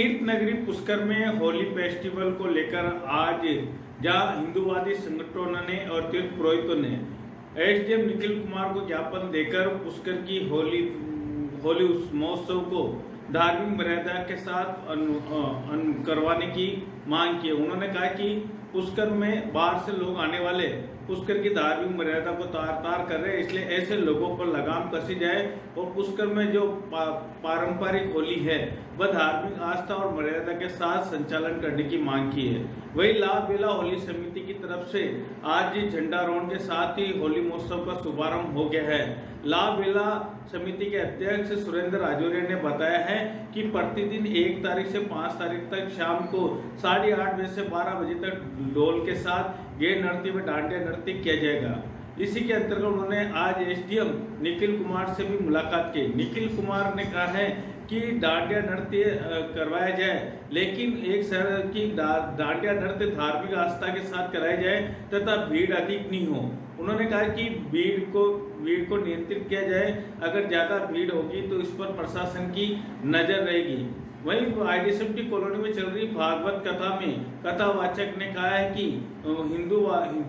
तीर्थ नगरी पुष्कर में होली फेस्टिवल को लेकर आज जहां हिंदूवादी संगठनों ने और तीर्थ पुरोहितों ने एसडीएम निखिल कुमार को ज्ञापन देकर पुष्कर की होली महोत्सव को धार्मिक मर्यादा के साथ करवाने की मांग की। उन्होंने कहा कि पुष्कर में बाहर से लोग आने वाले पुष्कर की धार्मिक मर्यादा को तार कर रहे हैं, इसलिए ऐसे लोगों पर लगाम कसी जाए और पुष्कर में जो पारंपरिक होली है वह धार्मिक आस्था और मर्यादा के साथ संचालन करने की मांग की है। वही लाभ बेला होली समिति की तरफ से आज झंडारोहण के साथ ही होली महोत्सव का शुभारंभ हो गया है। लाभ बेला समिति के अध्यक्ष सुरेंद्र राजौरिया ने बताया है कि प्रतिदिन 1 तारीख से 5 तारीख तक शाम को 8:30 बजे से 12 बजे तक ढोल के साथ गेय नृत्य में डांडिया नृत्य किया जाएगा। इसी के अंतर्गत उन्होंने आज एसडीएम निखिल कुमार से भी मुलाकात की। निखिल कुमार ने कहा है कि डांडिया नृत्य करवाया जाए, लेकिन एक शहर की डांडिया नृत्य धार्मिक आस्था के साथ कराया जाए तथा भीड़ अधिक नहीं हो। उन्होंने कहा कि भीड़ को नियंत्रित किया जाए, अगर ज्यादा भीड़ होगी तो इस पर प्रशासन की नजर रहेगी। वहीं आईडीएसएमटी कॉलोनी में चल रही भागवत कथा में कथावाचक ने कहा है कि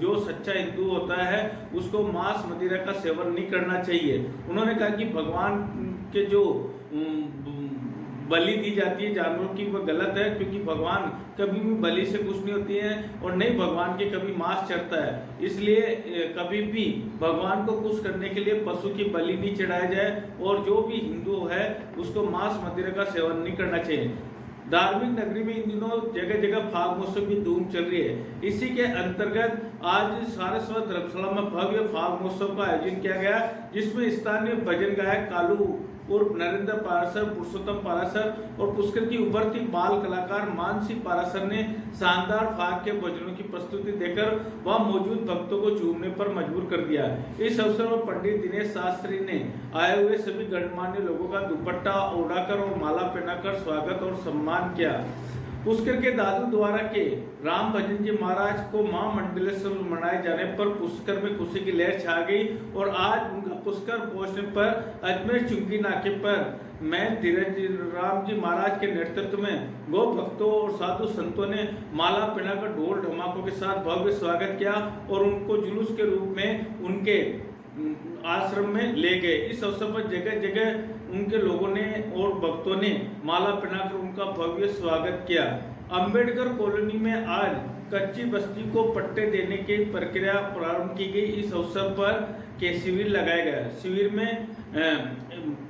जो सच्चा हिंदू होता है उसको मांस मदिरा का सेवन नहीं करना चाहिए। उन्होंने कहा कि भगवान के जो बलि दी जाती है जानवरों की वह गलत है, क्योंकि भगवान कभी भी बलि से कुछ नहीं होती है और नहीं भगवान के कभी मांस चढ़ता है। इसलिए कभी भी भगवान को खुश करने के लिए पशु की बलि नहीं चढ़ाया जाए और जो भी हिंदू है उसको मांस मदिरा का सेवन नहीं करना चाहिए। धार्मिक नगरी में इन दिनों जगह जगह फाग महोत्सव की धूम चल रही है। इसी के अंतर्गत आज सारस्वत धर्मशाला में भव्य फाग महोत्सव का आयोजन किया गया, जिसमें स्थानीय भजन गायक कालू और नरेंद्र पारासर, पुरुषोत्तम पारासर और पुष्कर की उभरती बाल कलाकार मानसी पारासर ने शानदार फाग के भजनों की प्रस्तुति देकर वहां मौजूद भक्तों को झूमने पर मजबूर कर दिया। इस अवसर पर पंडित दिनेश शास्त्री ने आए हुए सभी गणमान्य लोगों का दुपट्टा उड़ाकर और माला पहनाकर स्वागत और सम्मान किया। पुष्कर के दादू द्वारा के राम भजन जी महाराज को महामंडलेश्वर मनाए जाने पर पुष्कर में खुशी की लहर छा गई और आज उनका पुष्कर पहुंचने पर अजमेर चुंगी नाके पर मैं धीरज राम जी महाराज के नेतृत्व में गौ भक्तों और साधु संतों ने माला पहनाकर ढोल ढमाकों के साथ भव्य स्वागत किया और उनको जुलूस के रूप में उनके आश्रम में ले गए। इस अवसर पर जगह जगह उनके लोगों ने और भक्तों ने माला पहनाकर उनका भव्य स्वागत किया। अंबेडकर कॉलोनी में आज कच्ची बस्ती को पट्टे देने की प्रक्रिया प्रारंभ की गई। इस अवसर पर के शिविर लगाया गया। शिविर में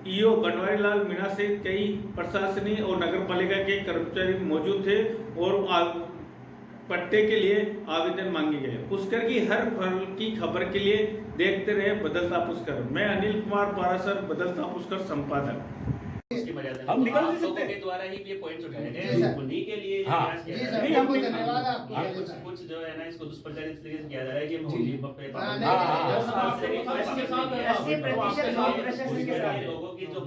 ईओ बनवारी लाल मीणा से कई प्रशासनिक और नगर पालिका के कर्मचारी मौजूद थे और पट्टे के लिए आवेदन मांगे गए। पुष्कर की हर पल की खबर के लिए देखते रहे बदलता पुष्कर। मैं अनिल कुमार पारासर, बदलता पुष्कर संपादक। हम निकल नहीं सकते के द्वारा ही ये पॉइंट्स उठाए गए उन्हीं के लिए नहीं हमको धन्यवाद आपको कुछ जो है ना इसको दुष्प्रचारित तरीके से किया जा रहा है कि होली लोगों की जो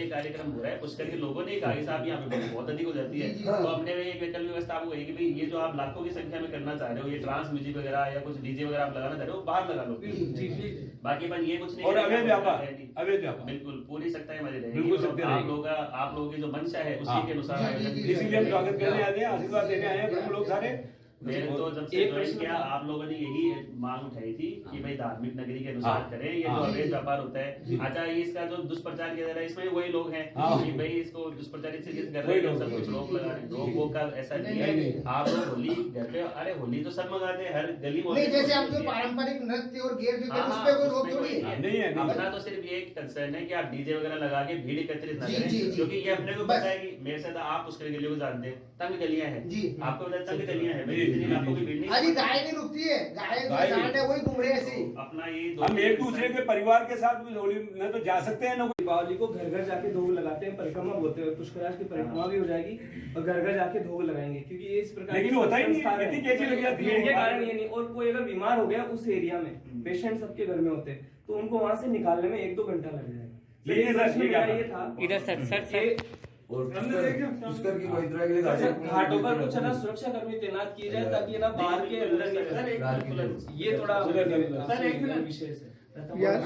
कार्यक्रम हो रहा है पुष्कर के लोगों ने कहा साहब यहाँ पे बहुत अधिक हो जाती है, तो हमने एक वैकल्पिक व्यवस्था आपको कही कि भाई ये जो आप लाखों की संख्या में करना चाह रहे हो, ये ट्रांस म्यूजिक वगैरह या कुछ डीजे वगैरह आप लगाना चाह रहे हो बाहर लगा लो, बाकी अपन ये कुछ नहीं। और अवैध व्यापार बिल्कुल पूरी सत्ता हमारी बिल्कुल सकते रहेगी। आप लोगों की जो मंशा है उसी के अनुसार इसीलिए हम स्वागत करने आते हैं, आशीर्वाद देने आए हैं लोग सारे। मैंने तो जब से ज्वाइन किया आप लोगों ने यही मांग उठाई थी कि भाई धार्मिक नगरी के अनुसार करें, ये जो अवैध व्यापार होता है। अच्छा ये इसका जो दुष्प्रचार किया जा रहा है इसमें वही लोग हैं कि भाई इसको दुष्प्रचारित से कर रहे हैं, सब कुछ रोक लगा रहे हैं। रोक वोक का ऐसा नहीं है। आप लोग होली घर पे, अरे होली तो सब मंगाते हैं हर गली में, जैसे आप जो पारंपरिक नृत्य और गेर जो उस पे कोई रोक थोड़ी है। अपना तो सिर्फ ये कंसर्न है कि आप डीजे वगैरह लगा के भीड़ एकत्रित ना करें, क्योंकि ये अपने को पता है कि मेरे साथ आप उसके गलियों को जानते हैं, तंग गलियां हैं, आपको पता है तंग गलियां हैं, आपको कोई भीड़ अजी गाय नहीं रुकती है, गाय जो सांड है वही घूम रही है ऐसे। अपना ये हम एक दूसरे के परिवार के साथ भी होली में तो जा सकते हैं ना। दीपावली को घर घर जाके धोग लगाते हैं, परिक्रमा बोलते हैं, पुष्कराज की परिक्रमा भी हो जाएगी और घर घर जाके धोग लगाएंगे, क्योंकि ये इस प्रकार लेकिन होता ही नहीं, इतनी कैसी लग जाती है भीड़ के कारण ये नहीं। और कोई अगर बीमार हो गया उस एरिया में, पेशेंट सबके घर में होते हैं, तो उनको वहां से निकालने में 1-2 घंटा लग जाएगा। लेकिन ये था इधर पुष्कर की पवित्रता के लिए घाटों पर कुछ ना सुरक्षा कर्मी तैनात किए जाए ताकि ना बाहर के अंदर निकल। ये थोड़ा विशेष है यार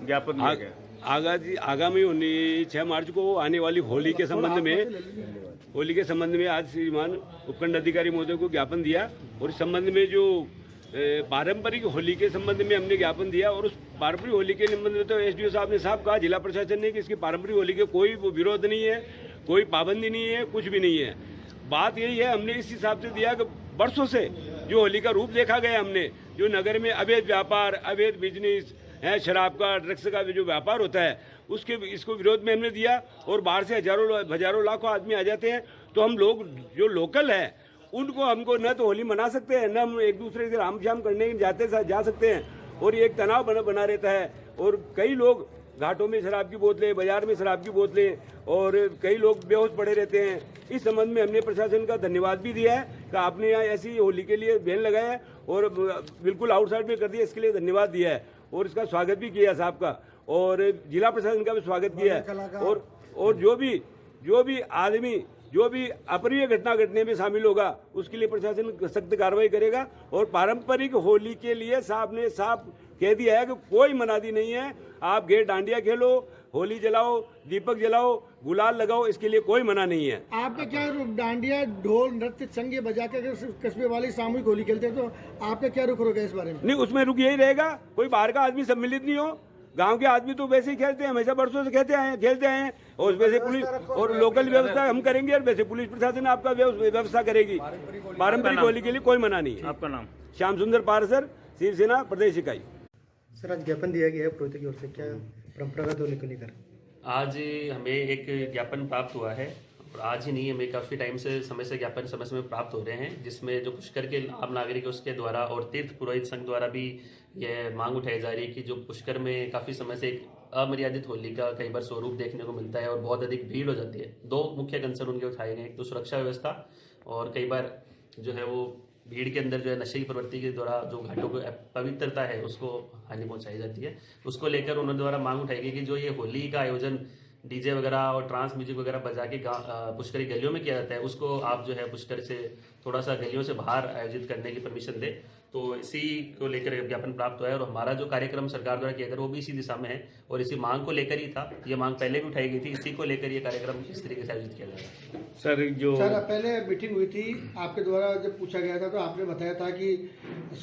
ज्ञापन दिया गया? आगामी 6 मार्च को आने वाली होली के संबंध में आज श्रीमान उपखंड अधिकारी महोदय को ज्ञापन दिया और इस संबंध में जो पारंपरिक होली के संबंध में हमने ज्ञापन दिया और उस पारंपरिक होली के संबंध में तो एसडीओ साहब ने साफ कहा, जिला प्रशासन ने, कि इसकी पारंपरिक होली के कोई विरोध नहीं है, कोई पाबंदी नहीं है, कुछ भी नहीं है। बात यही है, हमने इस हिसाब से दिया कि वर्षों से जो होली का रूप देखा गया, हमने जो नगर में अवैध व्यापार, अवैध बिजनेस है, शराब का, ड्रग्स का जो व्यापार होता है, इसको विरोध में हमने दिया और बाहर से हजारों लाखों आदमी आ जाते हैं। तो हम लोग जो लोकल है हमको न तो होली मना सकते हैं, न हम एक दूसरे से राम जाम करने जा सकते हैं और ये एक तनाव बना रहता है। और कई लोग घाटों में शराब की बोतलें, बाजार में शराब की बोतलें, और कई लोग बेहोश पड़े रहते हैं। इस संबंध में हमने प्रशासन का धन्यवाद भी दिया है कि आपने यहाँ ऐसी होली के लिए बैन लगाया है और बिल्कुल आउटसाइड में कर दिया, इसके लिए धन्यवाद दिया है और इसका स्वागत भी किया साहब का, और जिला प्रशासन का भी स्वागत किया है। और जो भी आदमी जो भी अप्रिय घटना घटने में शामिल होगा उसके लिए प्रशासन सख्त कार्रवाई करेगा। और पारंपरिक होली के लिए साहब ने साफ कह दिया है कि कोई मनाही नहीं है, आप घेर डांडिया खेलो, होली जलाओ, दीपक जलाओ, गुलाल लगाओ, इसके लिए कोई मना नहीं है। आपका क्या डांडिया, ढोल, नृत्य, चंगे बजा के कस्बे वाली सामूहिक होली खेलते हैं, तो आपका क्या रुख होगा इस बारे में? नहीं, उसमें रुख यही रहेगा, कोई बाहर का आदमी सम्मिलित नहीं हो। गांव के आदमी तो वैसे ही खेलते हैं, हमेशा वर्षों से खेलते आए हैं और वैसे पुलिस और लोकल व्यवस्था हम करेंगे और वैसे पुलिस प्रशासन आपका व्यवस्था करेगी। पारंपरिक होली के लिए कोई मना नहीं है। आपका नाम? श्याम सुंदर पारसर, शिवसेना प्रदेश इकाई। सर, आज ज्ञापन दिया गया है पुरोहित की ओर से, क्या परंपरागत होली को लेकर? आज हमें एक ज्ञापन प्राप्त हुआ है और आज ही नहीं, हमें काफ़ी टाइम से समय समय प्राप्त हो रहे हैं, जिसमें जो पुष्कर के आम नागरिक है उसके द्वारा और तीर्थ पुरोहित संघ द्वारा भी यह मांग उठाई जा रही है कि जो पुष्कर में काफ़ी समय से एक अमर्यादित होली का कई बार स्वरूप देखने को मिलता है और बहुत अधिक भीड़ हो जाती है। 2 मुख्य कंसर्न उनके उठाए गए, एक तो सुरक्षा व्यवस्था और कई बार जो है वो भीड़ के अंदर जो है नशे की प्रवृत्ति के द्वारा जो घाटों को पवित्रता है उसको हानि पहुंचाई जाती है। उसको लेकर उन्होंने द्वारा मांग उठाई गई कि जो ये होली का आयोजन डीजे वगैरह और ट्रांस म्यूजिक वगैरह बजा के पुष्कर की गलियों में किया जाता है, उसको आप जो है पुष्कर से थोड़ा सा गलियों से बाहर आयोजित करने की परमिशन दे। तो इसी को लेकर ज्ञापन प्राप्त हुआ है और हमारा जो कार्यक्रम सरकार द्वारा किया गया वो भी इसी दिशा में है और इसी मांग को लेकर ही था। ये मांग पहले भी उठाई गई थी, इसी को लेकर ये कार्यक्रम इस तरीके से आयोजित किया जाएगा। सर, पहले मीटिंग हुई थी, आपके द्वारा जब पूछा गया था तो आपने बताया था कि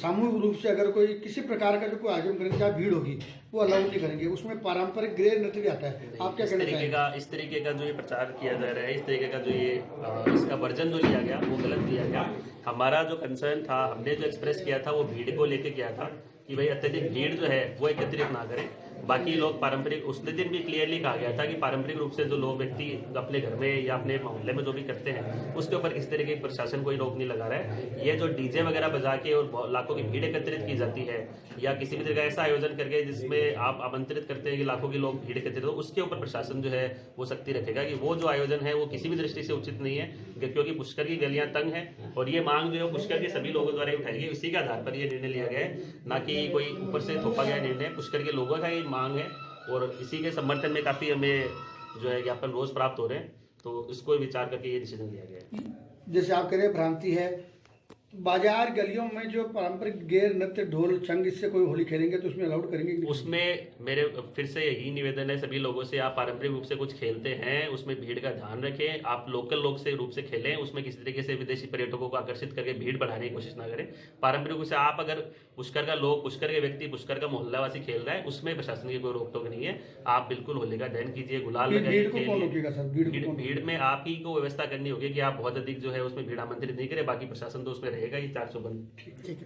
सामूहिक रूप से अगर कोई किसी प्रकार का जो कोई आयोजन करेंगे जहाँ भीड़ होगी वो अलाउ नहीं करेंगे, उसमें पारंपरिक गृह नृत्य भी आता है। आप क्या कहना चाहेंगे? इस तरीके का जो ये प्रचार किया जा रहा है, इस तरीके का जो ये इसका वर्जन जो लिया गया वो गलत लिया गया। हमारा जो कंसर्न था, हमने जो एक्सप्रेस किया था वो भीड़ को लेकर किया था कि भाई अत्यधिक भीड़ जो है वो एकत्रित ना करें। बाकी लोग पारंपरिक, उस दिन भी क्लियरली कहा गया था कि पारंपरिक रूप से जो लोग व्यक्ति अपने घर में या अपने मोहल्ले में जो भी करते हैं उसके ऊपर इस तरीके की प्रशासन कोई रोक नहीं लगा रहा है। ये जो डीजे वगैरह बजा के और लाखों की भीड़ एकत्रित की जाती है या किसी भी तरह का ऐसा आयोजन करके जिसमें आप आमंत्रित करते हैं कि लाखों के लोग भीड़ एकत्रित हो, उसके ऊपर प्रशासन जो है वो सख्ती रखेगा कि वो जो आयोजन है वो किसी भी दृष्टि से उचित नहीं है, क्योंकि पुष्कर की गलियां तंग है और ये मांग जो है पुष्कर के सभी लोगों द्वारा उठाई गई। इसी के आधार पर ये निर्णय लिया गया है, ना कि कोई ऊपर से थोपा गया निर्णय। पुष्कर के लोगों का ये मांग है और इसी के समर्थन में काफी हमें जो है ज्ञापन रोज प्राप्त हो रहे हैं, तो इसको विचार करके ये डिसीजन लिया गया है। जैसे आप कह रहे हैं भ्रांति है, बाजार गलियों में जो पारंपरिक गैर नृत्य ढोल छंग इससे कोई होली खेलेंगे तो उसमें अलाउड करेंगे? उसमें मेरे फिर से यही निवेदन है सभी लोगों से, आप पारंपरिक रूप से कुछ खेलते हैं उसमें भीड़ का ध्यान रखें, आप लोकल लोग से रूप से खेलें, उसमें किसी तरीके से विदेशी पर्यटकों को आकर्षित करके भीड़ बढ़ाने की कोशिश ना करें। पारंपरिक रूप से आप अगर पुष्कर का लोग, पुष्कर के व्यक्ति, पुष्कर का मोहल्लावासी खेल रहा है उसमें प्रशासन की कोई रोक टोक नहीं है। आप बिल्कुल होली का दहन कीजिए, गुलाल लगाइए। भीड़ में आप ही को व्यवस्था करनी होगी कि आप बहुत अधिक जो है उसमें भीड़ आमंत्रित नहीं करें, बाकी प्रशासन तो उसमें रहेगा ही 400 बंद। ठीक है।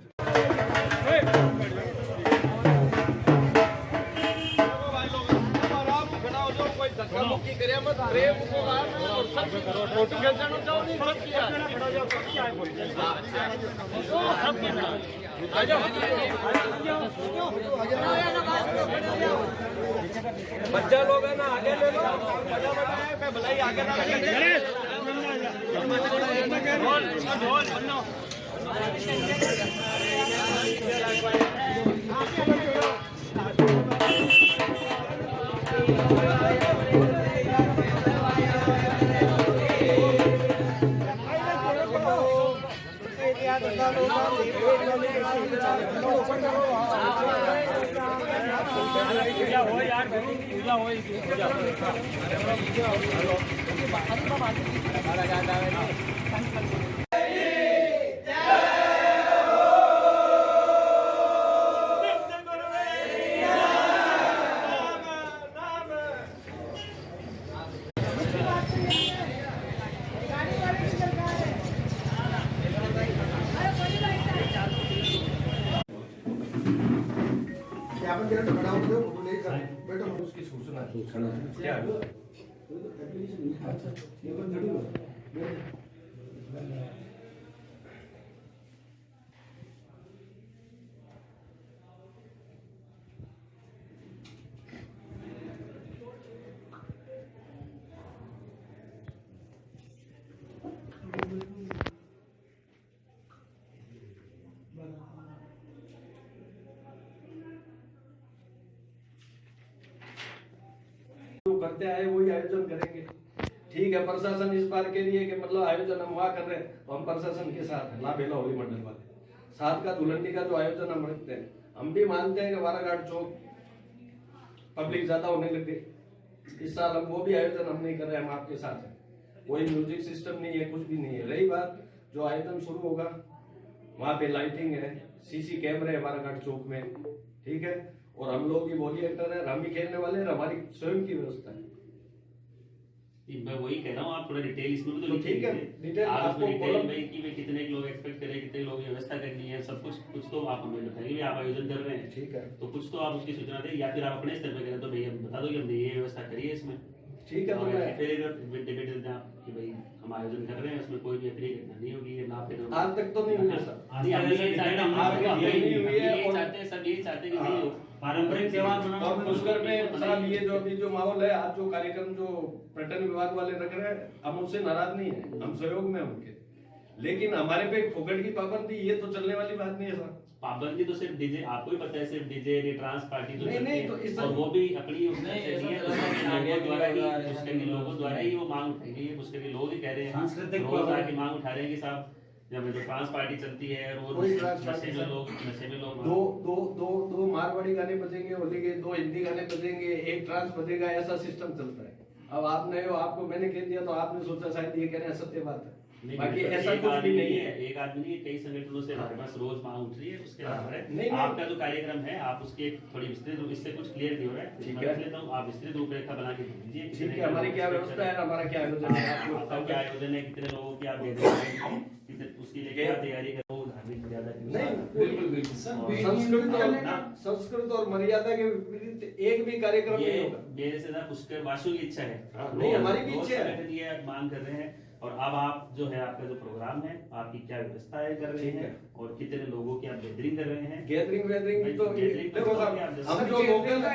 बच्चा लोग है ना, आगे ले लो, मजा बताए भलाई आगे ना ज्ञापन के लिए खड़ा होकर फोटो ले कर बैठो। उसकी सूचना क्या जो करते आए वही आयोजन करेंगे। ठीक है, प्रशासन इस बार के लिए कि मतलब आयोजन हम वहाँ कर रहे हैं तो हम प्रशासन के साथ हैं, लाभेला होली मंडल वाले साथ का दुल्हनी का जो आयोजन हम रखते हैं, हम भी मानते हैं कि वाराघाट चौक पब्लिक ज्यादा होने लग गई। इस साल हम वो भी आयोजन हम नहीं कर रहे, हम आपके साथ हैं। कोई म्यूजिक सिस्टम नहीं है, कुछ भी नहीं है। रही बात जो आयोजन शुरू होगा वहाँ पे लाइटिंग है, सीसी कैमरे है वाराघाट चौक में, ठीक है, और हम लोग भी वॉलिंटियर है, हम भी खेलने वाले हैं, हमारी स्वयं की व्यवस्था है। मैं वही कह रहा हूँ, आप थोड़ा डिटेल इसमें भी तो ठीक है, डिटेल आप आपको इसमें डिटेल कॉलम- में कि वे कितने लोग एक्सपेक्ट करें, कितने लोग व्यवस्था करनी है, सब कुछ तो आप हमें बताइए। आप आयोजन कर रहे हैं, ठीक है, तो कुछ तो आप उसकी सूचना दें, या फिर आप अपने स्तर पर करें तो भैया बता दो कि हमने ये व्यवस्था करी है इसमें। ठीक है, तो और मैं फिर डिबेट देते हैं कि भाई हम आयोजन कर रहे हैं, उसमें कोई भी अप्रिय घटना नहीं होगी, ना फिर आज तक तो नहीं हुई है सर। नहीं, हम यही चाहते हैं, आप हम यही यही हुई है और- चाहते हैं, सब यही चाहते हैं कि नहीं हो। पारंपरिक त्योहार और पुष्कर में साहब ये जो अभी जो माहौल है, आज जो कार्यक्रम जो पर्यटन विभाग वाले रख रहे हैं, हम उससे नाराज नहीं है, हम सहयोग में हैं उनके, लेकिन हमारे पे फोकट की पाबंदी ये तो चलने वाली बात नहीं है सर। पाबंदी तो सिर्फ डीजे, आपको ही पता है, सिर्फ डीजे ट्रांस पार्टी तो नहीं, चलती नहीं, है, तो इस- और वो भी अपनी उसमें नहीं, से नहीं है, ऐसा लोगों द्वारा ही, ऐसा पुष्कर के लोगों द्वारा ही वो मांग उठाई गई है। पुष्कर के लोग ही कह रहे हैं, सांस्कृतिक रोज प्रोग्राम। आके मांग उठा रहे हैं कि साहब जब जो ट्रांस पार्टी चलती है और वो कोई ट्रांस पार्टी नशे में सर। लोग दो दो दो दो मारवाड़ी गाने बजेंगे होली के, दो हिंदी गाने बजेंगे, एक ट्रांस बजेगा, ऐसा सिस्टम चलता है। अब आप नए हो, आपको मैंने कह दिया तो आपने सोचा शायद ये कह रहे हैं, सत्य बात है, नहीं, बाकी मतलब ऐसा एक कुछ भी आदमी नहीं है। एक आदमी नहीं है, कई संगठनों से हमारे पास रोज मांग उठ रही है, उसके बराबर है। नहीं, नहीं। आपका जो कार्यक्रम है, आप उसकी एक थोड़ी विस्तृत, इससे कुछ क्लियर नहीं हो रहा है, ठीक मैं है। लिख लेता हूँ, आप विस्तृत रूपरेखा बना के भेज दीजिए। ठीक है, हमारी क्या व्यवस्था है, हमारा क्या आयोजन है, आपको आपका क्या आयोजन है, कितने लोगों की आप उसकी लिए क्या तैयारी करो, धार्मिक मर्यादा के नहीं, अनुसार। बिल्कुल बिल्कुल संस्कृत और मर्यादा के विपरीत एक भी कार्यक्रम ये नहीं होगा। मेरे से ना पुष्कर वासु की इच्छा है, हाँ, नहीं, हमारी भी इच्छा है। संगठन ये मांग कर रहे हैं, और अब आप जो है आपका जो प्रोग्राम है, आपकी क्या व्यवस्थाएं कर रहे ठीक हैं, है। और कितने लोगों की आप गैदरिंग कर रहे हैं। गैदरिंग वैदरिंग तो गैदरिंग देखो साहब, हम जो लोकल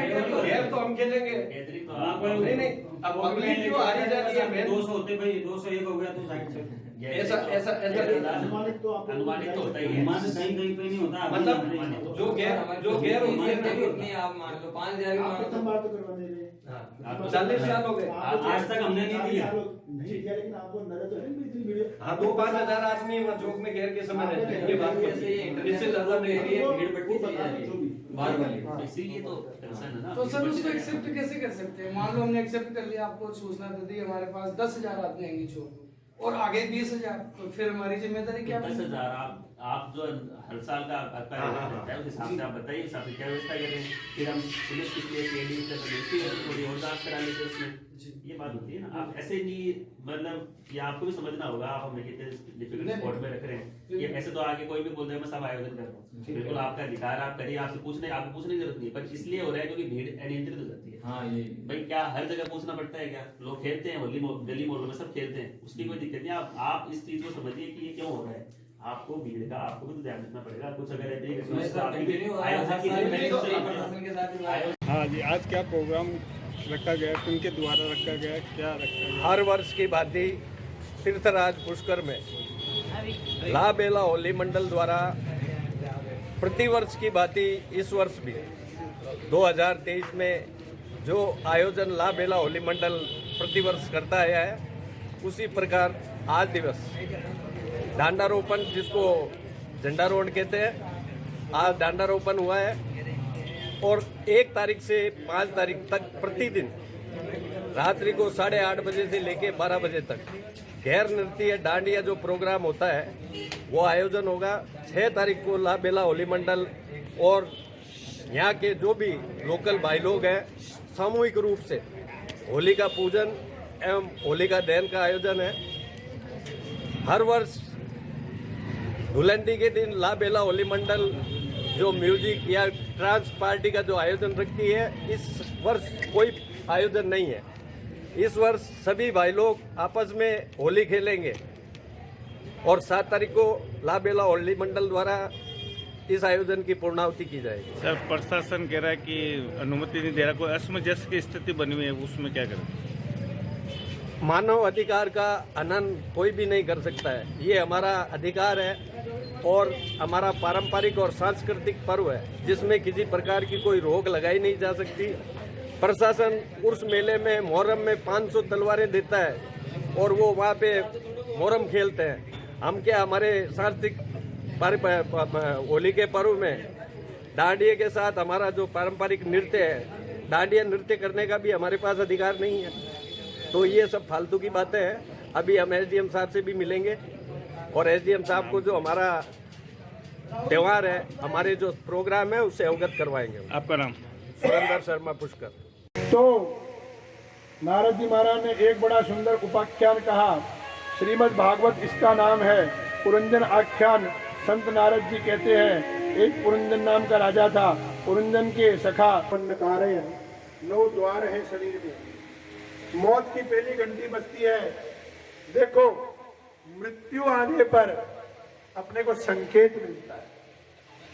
है तो हम खेलेंगे। गैदरिंग तो आप नहीं नहीं, अब पब्लिक जो आ रही जाती है मैं 200 होते भाई, 201 हो गया तो साइड से। ऐसा ऐसा ऐसा अनुमानित तो होता ही है। अनुमान से कहीं कहीं पे नहीं होता। मतलब जो गैर होती है आप मान लो 5000 प्रथम बार तो करवा दे रहे हैं। हाँ, 40 साल हो गए। आज तक हमने नहीं दिया। नहीं दिया, लेकिन आपको अंदाजा तो है ना इतनी वीडियो। हाँ, 2-5 हजार आदमी वहाँ चौक में घेर के समय रहते हैं, ये बात तो है। इससे ज्यादा नहीं है। भीड़ बढ़ती चली जा रही है बार वाली। इसीलिए तो कंसर्न है ना। तो सर उसको एक्सेप्ट कैसे कर सकते हैं? मान लो हमने एक्सेप्ट कर लिया, आपको सूचना दे दी, हमारे पास 10,000 आदमी आएंगे चौक और आगे 20,000, तो फिर हमारी जिम्मेदारी क्या बनेगी? 10,000 आप जो हर साल का आपका हाँ, हाँ, रहता है, उस हिसाब से आप बताइए, उस हिसाब से क्या व्यवस्था करें। फिर हम पुलिस किस लिए सीआईडी मिलती है, थोड़ी और जांच करा लेते हैं उसमें, ये बात होती है ना। आप ऐसे नहीं, मतलब ये आपको भी समझना होगा, आप हमें कितने डिफिकल्ट स्पॉट में रख रहे हैं। ये ऐसे तो आगे कोई भी बोल रहा है मैं सब आयोजन कर रहा हूँ, बिल्कुल आपका अधिकार, आप करिए, आपको पूछने की जरूरत नहीं है, पर इसलिए हो रहा है क्योंकि भीड़ अनियंत्रित हो जाती है। हाँ, ये भाई क्या हर जगह पूछना पड़ता है क्या? लोग खेलते हैं होली, गली मोहल्लों में सब खेलते हैं, उसकी कोई दिक्कत नहीं। आप इस चीज को समझिए कि ये क्यों हो रहा है। आपको भीड़ का आपको भी तो ध्यान रखना पड़ेगा। कुछ अगर ऐसे हाँ जी, आज क्या प्रोग्राम रखा गया, किनके द्वारा रखा गया, क्या रखा गया? हर वर्ष की भांति तीर्थराज पुष्कर में लाभेला होली मंडल द्वारा प्रतिवर्ष की भांति इस वर्ष भी 2023 में जो आयोजन लाभेला होली मंडल प्रतिवर्ष करता है, उसी प्रकार आज दिवस डांडारोपण जिसको झंडारोहण कहते हैं। आज झंडारोपण हुआ है और 1 तारीख से 5 तारीख तक प्रतिदिन रात्रि को 8:30 बजे से लेके 12 बजे तक गैर नृत्य डांडिया जो प्रोग्राम होता है वो आयोजन होगा। 6 तारीख को लाभेला होली मंडल और यहाँ के जो भी लोकल भाई लोग हैं सामूहिक रूप से होली का पूजन एवं होली का दहन का आयोजन है। हर वर्ष धुलंडी के दिन लाभेला होली मंडल जो म्यूजिक या ट्रांस पार्टी का जो आयोजन रखती है, इस वर्ष कोई आयोजन नहीं है। इस वर्ष सभी भाई लोग आपस में होली खेलेंगे और 7 तारीख को लाभेला होली मंडल द्वारा इस आयोजन की पूर्णाहुति की जाएगी। सर, प्रशासन कह रहा है कि अनुमति नहीं दे रहा, कोई असमंजस की स्थिति बनी हुई है, उसमें क्या करें? मानव अधिकार का हनन कोई भी नहीं कर सकता है, ये हमारा अधिकार है और हमारा पारंपरिक और सांस्कृतिक पर्व है जिसमें किसी प्रकार की कोई रोक लगाई नहीं जा सकती। प्रशासन उर्स मेले में मुहर्रम में 500 तलवारें देता है और वो वहाँ पे मुहर्रम खेलते हैं। हम क्या, हमारे सांस्कृतिक होली के पर्व में डांडिया के साथ हमारा जो पारंपरिक नृत्य है, डांडिया नृत्य करने का भी हमारे पास अधिकार नहीं है। तो ये सब फालतू की बातें हैं। अभी हम एसडीएम साहब से भी मिलेंगे और एसडीएम साहब को जो हमारा त्यौहार है, हमारे जो प्रोग्राम है उससे अवगत करवाएंगे। आपका नाम? सुरेंद्र शर्मा पुष्कर। तो नारद जी महाराज ने एक बड़ा सुंदर उपाख्यान कहा, श्रीमद् भागवत इसका नाम है। पुरंजन आख्यान संत नारद जी कहते हैं, एक पुरंजन नाम का राजा था। पुरंजन के सखा कार्य 9 द्वार है शरीर में। मौत की पहली घंटी बजती है। देखो, मृत्यु आने पर अपने को संकेत मिलता है।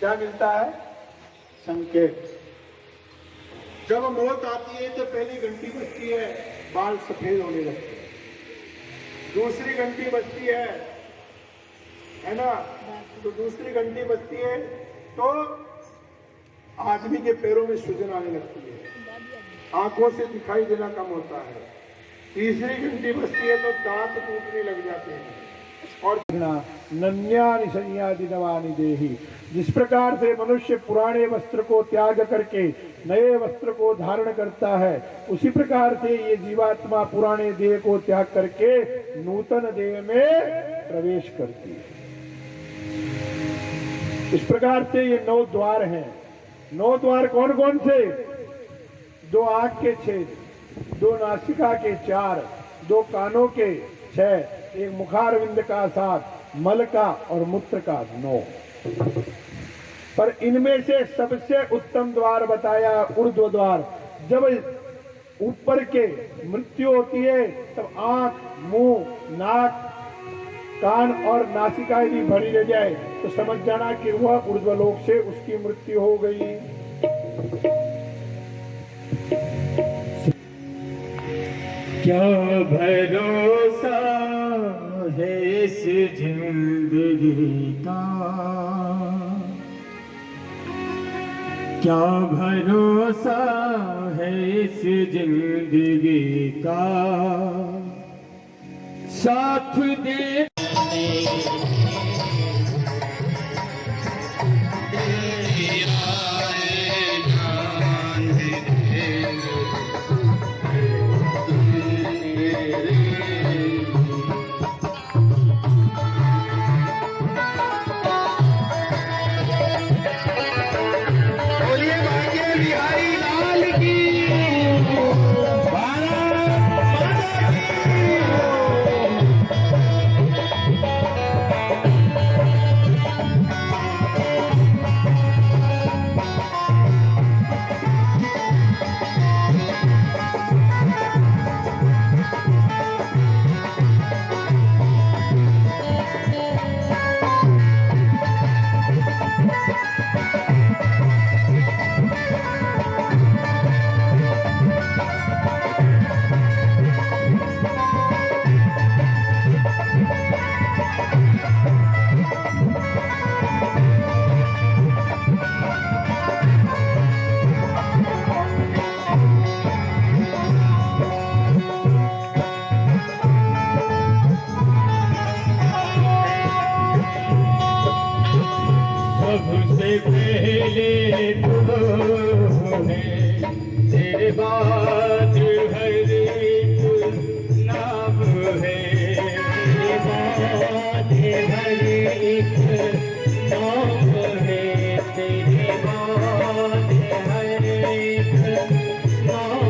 क्या मिलता है? संकेत। जब मौत आती है तो पहली घंटी बजती है, बाल सफेद होने लगते हैं। दूसरी घंटी बजती है ना, तो दूसरी घंटी बजती है तो आदमी के पैरों में सूजन आने लगती है, आंखों से दिखाई देना कम होता है। तीसरी घंटी बजती है तो दांत टूटने लग जाते हैं। और नन्यानि संयादि नवानि देहि, जिस प्रकार से मनुष्य पुराने वस्त्र को त्याग करके नए वस्त्र को धारण करता है, उसी प्रकार से ये जीवात्मा पुराने देह को त्याग करके नूतन देह में प्रवेश करती है। इस प्रकार से ये 9 द्वार हैं। 9 द्वार कौन कौन से? 2 आंख के 6, 2 नासिका के 4, 2 कानों के 6, 1 मुखारविंद का 7, मल का और मूत्र का 9। पर इनमें से सबसे उत्तम द्वार बताया ऊर्ध्व द्वार। जब ऊपर के मृत्यु होती है तब आंख, मुंह, नाक, कान और नासिका यदि भरी रह जाए तो समझ जाना कि वह ऊर्ध्वलोक से उसकी मृत्यु हो गई। क्या भरोसा है इस जिंदगी का, क्या भरोसा है इस जिंदगी का, साथ दे पहले तू है, तेरे बाद हर एक नाम है, तेरे बाद हर एक नाम है, तेरे बाद हर एक नाम।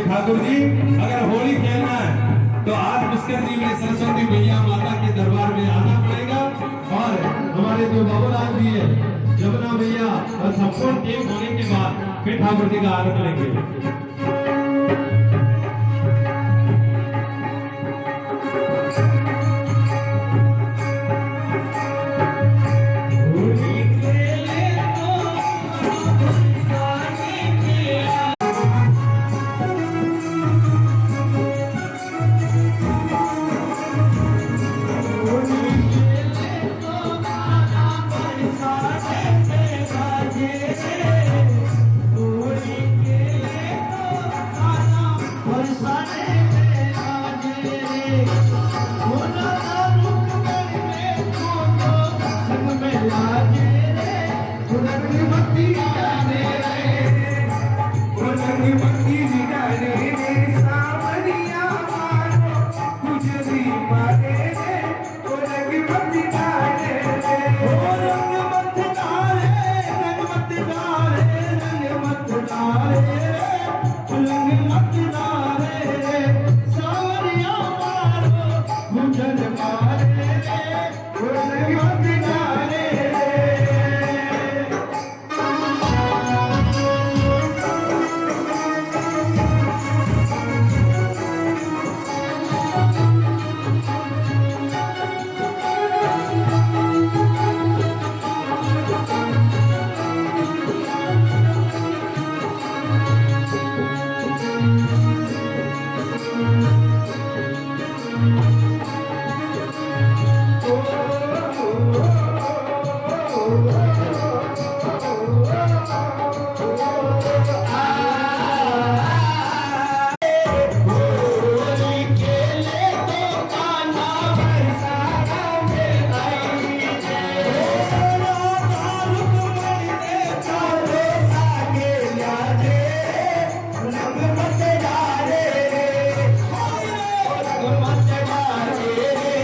ठाकुर जी अगर होली खेलना है तो आज पुष्कर जी में सरस्वती मैया माता के दरबार में आना पड़ेगा। और हमारे जो बाबूलाल जी है, जमुना मैया और संपूर्ण टीम होने के बाद फिर ठाकुर जी का आनंद लेंगे।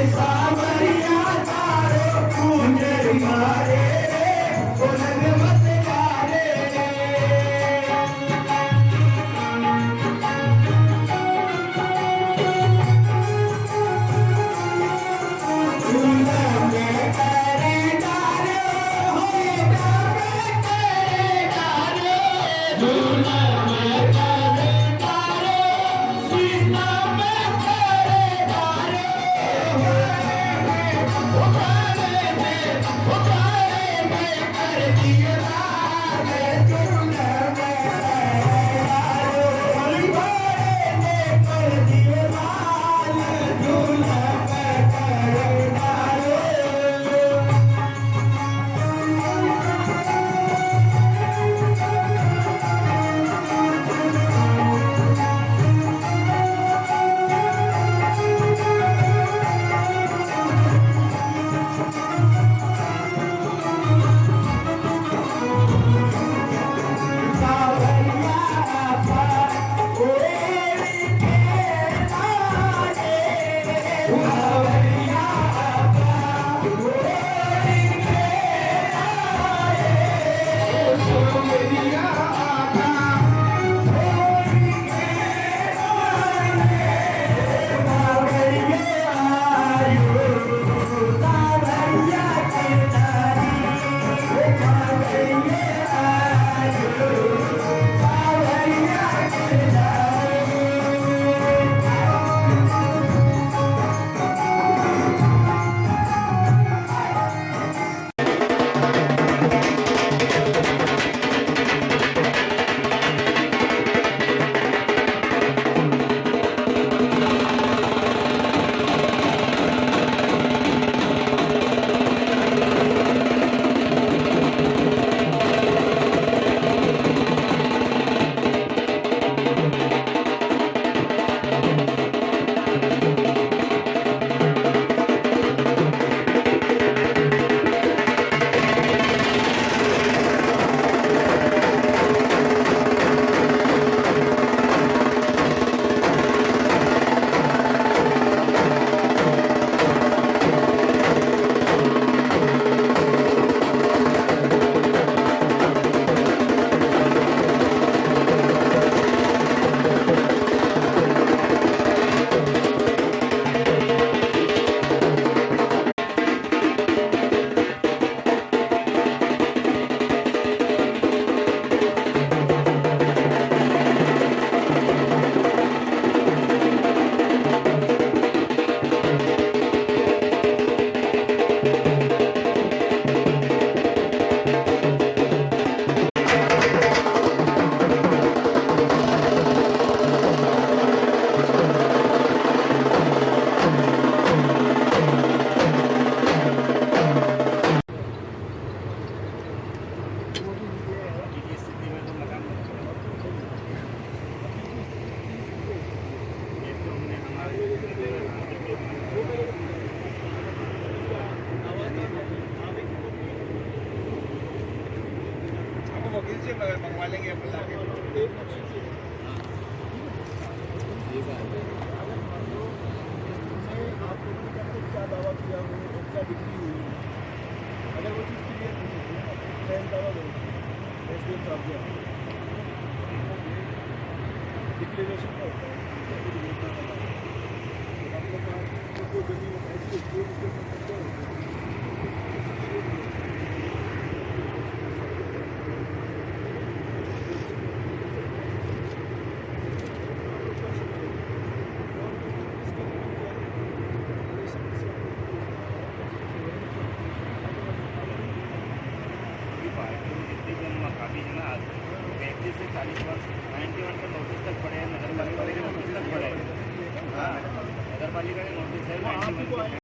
सावरिया इनसे मंगवा लेंगे अपन लाके। आप लोगों ने क्या दावा किया, क्या बिक्री हुई, अगर वो चीज़ क्लियर नहीं है दावा एसडीएम साहब के डिक्लेरेशन का होता है आपको जमीन ऐसी काफी है ना, 35 से 40 वर्ष 91 का नोटिस तक पड़े हैं, नगर पालिका के नोटिस तक पड़े हैं। नगर पालिका के नोटिस है 91